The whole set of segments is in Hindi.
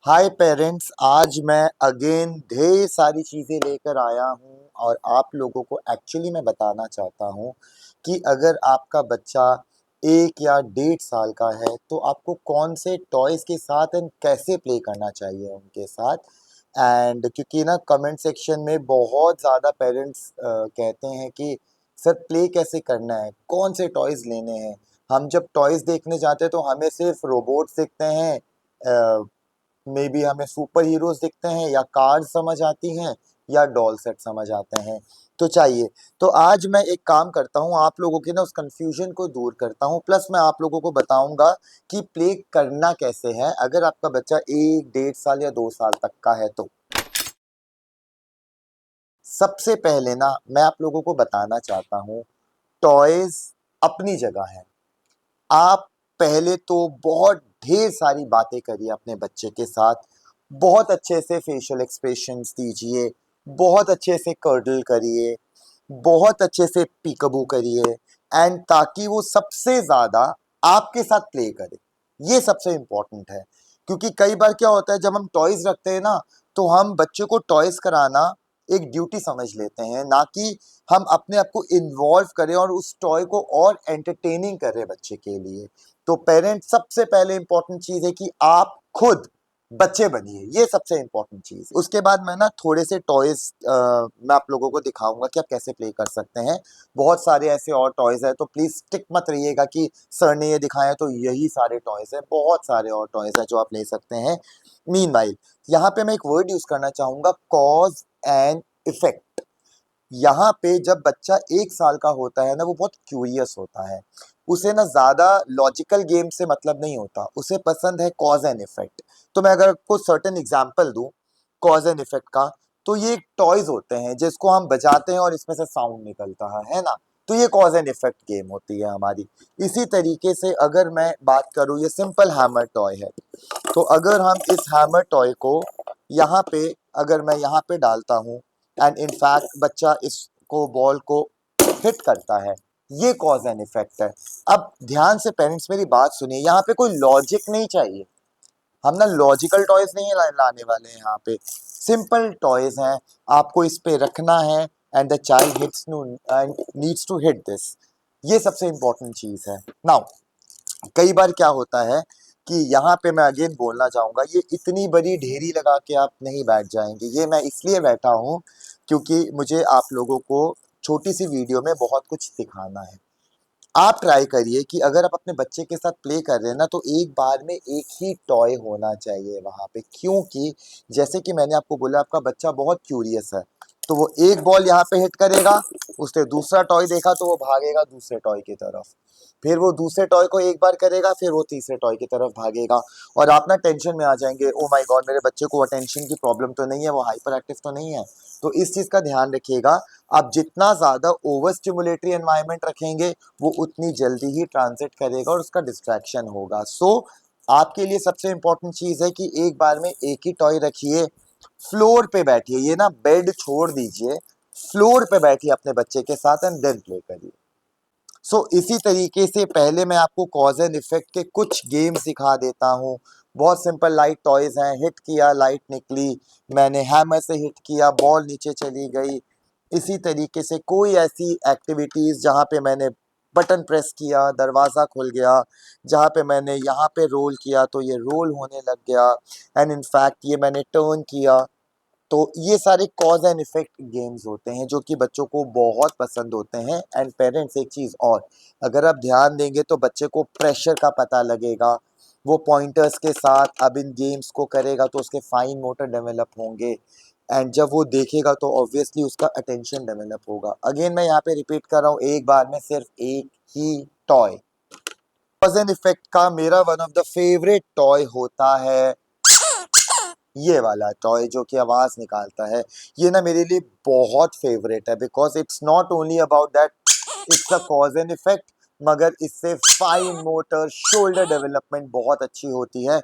हाय पेरेंट्स, आज मैं अगेन ढेर सारी चीज़ें लेकर आया हूँ और आप लोगों को एक्चुअली मैं बताना चाहता हूँ कि अगर आपका बच्चा 1 या 1.5 साल का है तो आपको कौन से टॉयज़ के साथ एंड कैसे प्ले करना चाहिए उनके साथ। एंड क्योंकि ना कमेंट सेक्शन में बहुत ज़्यादा पेरेंट्स कहते हैं कि सर प्ले कैसे करना है, कौन से टॉयज़ लेने हैं। हम जब टॉयज़ देखने जाते हैं तो हमें सिर्फ रोबोट्स दिखते हैं, मे बी हमें सुपर हीरोज दिखते हैं या कार्ड समझ आती हैं या डॉल सेट समझ आते हैं। तो चाहिए तो आज मैं एक काम करता हूँ, आप लोगों के ना उस कंफ्यूजन को दूर करता हूँ, प्लस मैं आप लोगों को बताऊंगा कि प्ले करना कैसे है अगर आपका बच्चा 1 1.5 साल या 2 साल तक का है तो। सबसे पहले ना मैं आप लोगों को बताना चाहता हूँ, टॉयज अपनी जगह है। आप पहले तो बहुत ढेर सारी बातें करिए अपने बच्चे के साथ, बहुत अच्छे से फेशियल एक्सप्रेशंस दीजिए, बहुत अच्छे से कर्डल करिए, बहुत अच्छे से पीकबू करिए, एंड ताकि वो सबसे ज़्यादा आपके साथ प्ले करे। ये सबसे इम्पोर्टेंट है, क्योंकि कई बार क्या होता है जब हम टॉयज रखते हैं ना, तो हम बच्चे को टॉयज कराना एक ड्यूटी समझ लेते हैं, ना कि हम अपने आप को इन्वॉल्व करें और उस टॉय को और एंटरटेनिंग करें बच्चे के लिए। तो पेरेंट सबसे पहले इंपॉर्टेंट चीज है कि आप खुद बच्चे बनिए, ये सबसे इंपॉर्टेंट चीज। उसके बाद मैं ना थोड़े से टॉयज मैं आप लोगों को दिखाऊंगा कि आप कैसे प्ले कर सकते हैं। बहुत सारे ऐसे और टॉयज है, तो प्लीज स्टिक मत रहिएगा कि सर ने ये दिखाया तो यही सारे टॉयज है, बहुत सारे और टॉयज है जो आप ले सकते हैं। मीनवाइल यहाँ पे मैं एक वर्ड यूज करना चाहूंगा, कॉज एंड इफेक्ट। यहाँ पे जब बच्चा 1 साल का होता है ना, वो बहुत क्यूरियस होता है। उसे ना ज्यादा लॉजिकल गेम से मतलब नहीं होता, उसे पसंद है कॉज एंड इफेक्ट। तो मैं अगर आपको सर्टेन एग्जांपल दूं कॉज एंड इफेक्ट का, तो ये टॉयज होते हैं जिसको हम बजाते हैं और इसमें से साउंड निकलता है ना। तो ये कॉज एंड इफेक्ट गेम होती है हमारी। इसी तरीके से अगर मैं बात करूं, ये सिंपल हैमर टॉय है। तो अगर हम इस हैमर टॉय को यहाँ पे, अगर मैं यहाँ पे डालता हूँ एंड इनफैक्ट बच्चा इसको बॉल को हिट करता है, ये कॉज एंड इफेक्ट है। अब ध्यान से पेरेंट्स मेरी बात सुनिए, यहाँ पे कोई लॉजिक नहीं चाहिए। हम ना लॉजिकल टॉयज नहीं लाने वाले हैं यहाँ पे, सिंपल टॉयज हैं। आपको इस पे रखना है and the child hits needs to hit this. ये सबसे इंपॉर्टेंट चीज है। नाउ कई बार क्या होता है कि यहाँ पे मैं अगेन बोलना चाहूंगा, ये इतनी बड़ी ढेरी लगा के आप नहीं बैठ जाएंगे। ये मैं इसलिए बैठा हूँ क्योंकि मुझे आप लोगों को छोटी सी वीडियो में बहुत कुछ सिखाना है। आप ट्राई करिए कि अगर आप अपने बच्चे के साथ प्ले कर रहे हैं ना, तो एक बार में एक ही टॉय होना चाहिए वहां पे, क्योंकि जैसे कि मैंने आपको बोला आपका बच्चा बहुत क्यूरियस है। तो वो एक बॉल यहाँ पे हिट करेगा, उसने दूसरा टॉय देखा तो वो भागेगा दूसरे टॉय की तरफ, फिर वो दूसरे टॉय को एक बार करेगा, फिर वो तीसरे टॉय की तरफ भागेगा। और आप ना टेंशन में आ जाएंगे, ओ माय गॉड मेरे बच्चे को अटेंशन की प्रॉब्लम तो नहीं है, वो हाइपर एक्टिव तो नहीं है। तो इस चीज का ध्यान रखिएगा। आप जितना ज्यादा ओवर स्टिमुलेटरी एनवायरनमेंट रखेंगे, वो उतनी जल्दी ही ट्रांजिट करेगा और उसका डिस्ट्रैक्शन होगा। सो आपके लिए सबसे इंपॉर्टेंट चीज है कि एक बार में एक ही टॉय रखिए, फ्लोर पे बैठिए, ये ना बेड छोड़ दीजिए, फ्लोर पे बैठिए अपने बच्चे के साथ एंड देन प्ले करिए। इसी तरीके से पहले मैं आपको कॉज एंड इफेक्ट के कुछ गेम सिखा देता हूँ। बहुत सिंपल लाइट टॉयज हैं, हिट किया लाइट निकली, मैंने हैमर से हिट किया बॉल नीचे चली गई। इसी तरीके से कोई ऐसी एक्टिविटीज जहाँ पे मैंने बटन प्रेस किया दरवाजा खुल गया, जहाँ पे मैंने यहाँ पे रोल किया तो ये रोल होने लग गया, एंड इनफैक्ट ये मैंने टर्न किया। तो ये सारे कॉज एंड इफेक्ट गेम्स होते हैं जो कि बच्चों को बहुत पसंद होते हैं। एंड पेरेंट्स एक चीज और, अगर आप ध्यान देंगे तो बच्चे को प्रेशर का पता लगेगा। वो पॉइंटर्स के साथ अब इन गेम्स को करेगा तो उसके फाइन मोटर डेवलप होंगे, एंड जब वो देखेगा तो ऑब्वियसली उसका अटेंशन डेवलप होगा। अगेन मैं यहाँ पे रिपीट कर रहा हूँ, एक बार में सिर्फ एक ही टॉय। कॉज एंड इफेक्ट का मेरा one of the favourite toy होता है ये वाला टॉय जो कि आवाज निकालता है। ये ना मेरे लिए बहुत फेवरेट है, because it's not only about that it's a cause and effect, मगर इससे फाइन मोटर शोल्डर डेवलपमेंट बहुत अच्छी होती है।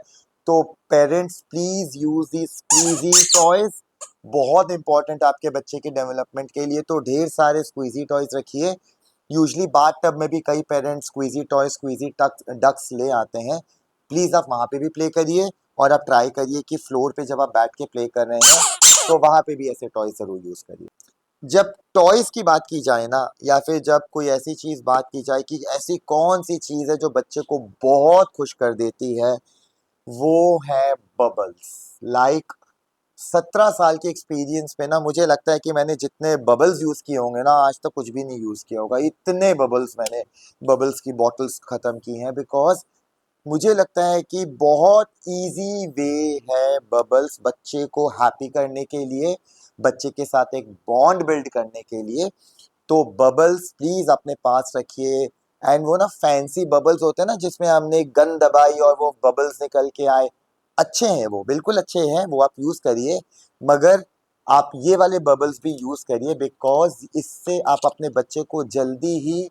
तो parents please use the squeezy toys, बहुत इंपॉर्टेंट आपके बच्चे के डेवलपमेंट के लिए। तो ढेर सारे स्क्वीजी टॉयज रखिए। यूजली बाथ टब में भी कई parents squeezy toy squeezy ducks ले आते हैं। प्लीज आप वहां पे भी प्ले करिए, और आप ट्राई करिए कि फ्लोर पे जब आप बैठ के प्ले कर रहे हैं तो वहां पे भी ऐसे टॉय जरूर यूज करिए। जब टॉयज की बात की जाए ना, या फिर जब कोई ऐसी चीज बात की जाए कि ऐसी कौन सी चीज है जो बच्चे को बहुत खुश कर देती है, वो है बबल्स। लाइक 17 साल के एक्सपीरियंस में ना, मुझे लगता है कि मैंने जितने बबल्स यूज किए होंगे ना, आज तक कुछ भी नहीं यूज किया होगा, इतने बबल्स मैंने बबल्स की बॉटल्स खत्म की हैं। बिकॉज मुझे लगता है कि बहुत इजी वे है बबल्स बच्चे को हैप्पी करने के लिए, बच्चे के साथ एक बॉन्ड बिल्ड करने के लिए। तो बबल्स प्लीज अपने पास रखिए। एंड वो ना फैंसी बबल्स होते हैं ना, जिसमें हमने गन दबाई और वो बबल्स निकल के आए, अच्छे हैं वो, बिल्कुल अच्छे हैं वो, आप यूज करिए। मगर आप ये वाले बबल्स भी यूज करिए, बिकॉज इससे आप अपने बच्चे को जल्दी ही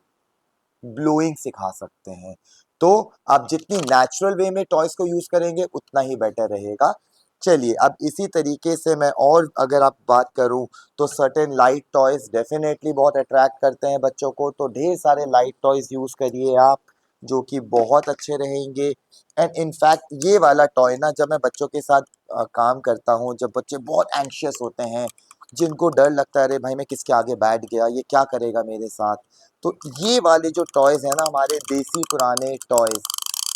ब्लोइंग सिखा सकते हैं। तो आप जितनी नेचुरल वे में टॉयज को यूज करेंगे उतना ही बेटर रहेगा। चलिए, अब इसी तरीके से मैं और अगर आप बात करूं, तो सर्टेन लाइट टॉयज डेफिनेटली बहुत अट्रैक्ट करते हैं बच्चों को, तो ढेर सारे लाइट टॉयज यूज करिए आप, जो कि बहुत अच्छे रहेंगे। एंड इनफैक्ट ये वाला टॉय ना, जब मैं बच्चों के साथ काम करता हूँ, जब बच्चे बहुत एंशियस होते हैं, जिनको डर लगता है अरे भाई मैं किसके आगे बैठ गया, ये क्या करेगा मेरे साथ, तो ये वाले जो टॉयज हैं ना, हमारे देसी पुराने टॉयज,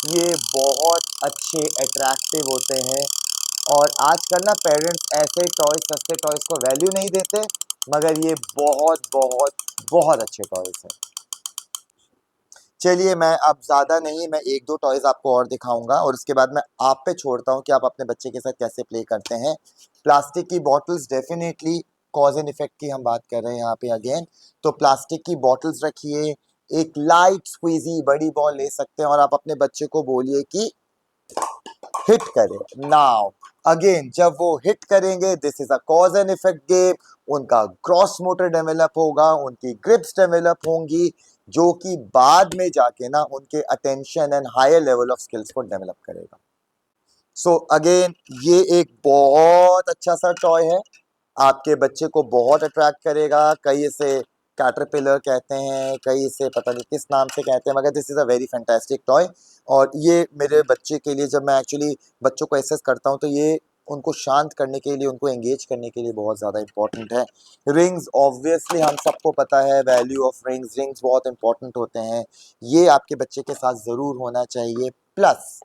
ये बहुत अच्छे अट्रैक्टिव होते हैं। और आजकल ना पेरेंट्स ऐसे टॉयज, सस्ते टॉयज को वैल्यू नहीं देते, मगर ये बहुत बहुत बहुत अच्छे टॉयज हैं। चलिए, मैं अब ज्यादा नहीं, मैं एक दो टॉयज आपको और दिखाऊंगा, और उसके बाद मैं आप पे छोड़ता हूँ कि आप अपने बच्चे के साथ कैसे प्ले करते हैं। प्लास्टिक की bottles definitely, cause and effect की हम बात कर रहे हैं यहाँ पे अगेन। तो प्लास्टिक की बॉटल्स रखिए, एक लाइट स्क्वीजी बड़ी बॉल ले सकते हैं, और आप अपने बच्चे को बोलिए कि हिट करें। नाउ अगेन, जब वो हिट करेंगे, this is a cause and effect game, उनका क्रॉस मोटर डेवलप होगा, उनकी ग्रिप्स डेवलप होंगी, जो कि बाद में जाके ना उनके attention and higher level of skills को डेवलप करेगा। सो अगेन, ये एक बहुत अच्छा सा टॉय है, आपके बच्चे को बहुत अट्रैक्ट करेगा। कई इसे कैटरपिलर कहते हैं, कई इसे पता नहीं किस नाम से कहते हैं, मगर this is a very fantastic toy. और ये मेरे बच्चे के लिए, जब मैं एक्चुअली बच्चों को एसेस करता हूँ, तो ये उनको शांत करने के लिए, उनको एंगेज करने के लिए बहुत ज़्यादा इंपॉर्टेंट है। रिंग्स, ऑब्वियसली हम सबको पता है वैल्यू ऑफ रिंग्स, रिंग्स बहुत इंपॉर्टेंट होते हैं, ये आपके बच्चे के साथ ज़रूर होना चाहिए। प्लस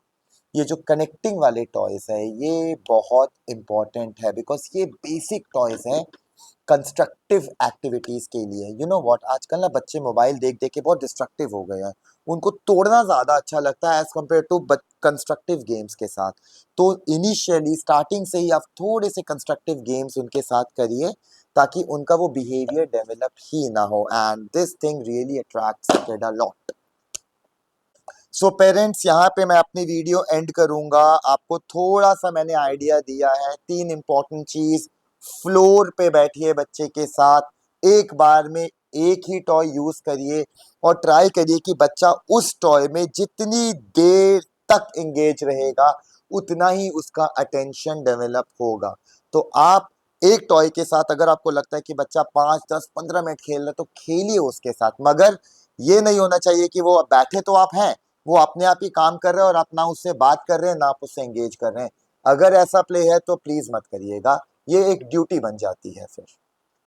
ये जो कनेक्टिंग वाले टॉयज है, ये बहुत इंपॉर्टेंट है, बिकॉज ये बेसिक टॉयज हैं कंस्ट्रक्टिव एक्टिविटीज के लिए। यू नो व्हाट, आजकल ना बच्चे मोबाइल देख देख के बहुत डिस्ट्रक्टिव हो गए हैं, उनको तोड़ना ज्यादा अच्छा लगता है as compare to constructive games के साथ। तो इनिशियली स्टार्टिंग से ही आप थोड़े से कंस्ट्रक्टिव गेम्स उनके साथ करिए, ताकि उनका वो बिहेवियर डेवलप ही ना हो, and this thing really attracts kid a lot. So parents, यहाँ पे मैं अपनी वीडियो एंड करूंगा। आपको थोड़ा सा मैंने आइडिया दिया है, 3 इंपॉर्टेंट चीज, फ्लोर पे बैठिए बच्चे के साथ, एक बार में एक ही टॉय यूज करिए, और ट्राई करिए कि बच्चा उस टॉय में जितनी देर तक एंगेज रहेगा, उतना ही उसका अटेंशन डेवलप होगा। तो आप एक टॉय के साथ, अगर आपको लगता है कि बच्चा 5 10 15 मिनट खेल रहा है, तो खेलिए उसके साथ, मगर ये नहीं होना चाहिए कि वो बैठे तो आप हैं, वो अपने आप ही काम कर रहे हैं और आप ना उससे बात कर रहे हैं ना आप उससे एंगेज कर रहे हैं। अगर ऐसा प्ले है तो प्लीज मत करिएगा, ये एक ड्यूटी बन जाती है फिर।